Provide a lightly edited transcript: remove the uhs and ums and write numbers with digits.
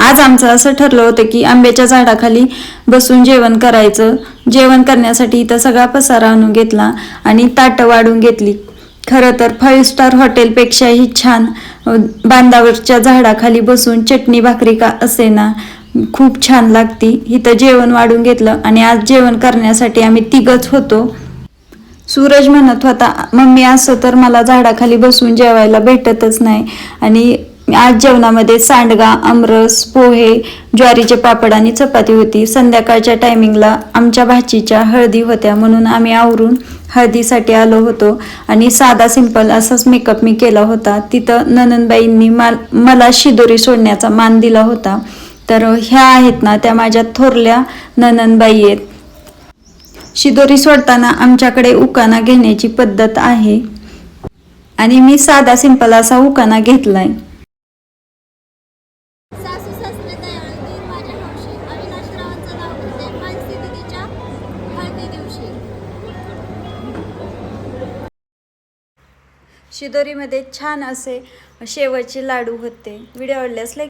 आज आमचं असं ठरलं होतं की आंब्याच्या झाडाखाली बसून जेवण करायचं. जेवण करण्यासाठी इथं सगळा पसारा आणून घेतला आणि ताटं वाढून घेतली. खरं तर 5 स्टार हॉटेलपेक्षाही छान बांधावरच्या झाडाखाली बसून चटणी भाकरी का असेना खूप छान लागती. इथं जेवण वाढून घेतलं आणि आज जेवण करण्यासाठी आम्ही तिघच होतो. सूरज म्हणत होता, मम्मी असं तर मला झाडाखाली बसून जेवायला भेटतच नाही. आणि आज जेवणामध्ये सांडगा, आमरस, पोहे, ज्वारीचे पापड आणि चपाती होती. संध्याकाळच्या टायमिंगला आमच्या भाचीच्या हळदी होत्या म्हणून आम्ही आवरून हळदीसाठी आलो होतो आणि साधा सिंपल असाच मेकअप मी केला होता. तिथं ननंदबाईंनी मला शिदोरी सोडण्याचा मान दिला होता. तर ह्या आहेत ना, त्या माझ्या थोरल्या ननंदबाई आहेत. शिदोरी सोडताना आमच्याकडे उकाना घेण्याची पद्धत आहे आणि मी साधा सिंपल असा उकाना घेतलाय. सासू सासरे दयाळू दीर माझ्या हौशी अविनाशरावांचं नाव घेते मानसी दिदीच्या हळदी दिवशी. शिदोरीमध्ये छान असे शेवयाचे लाडू होते. व्हिडिओ आवडल्यास लाईक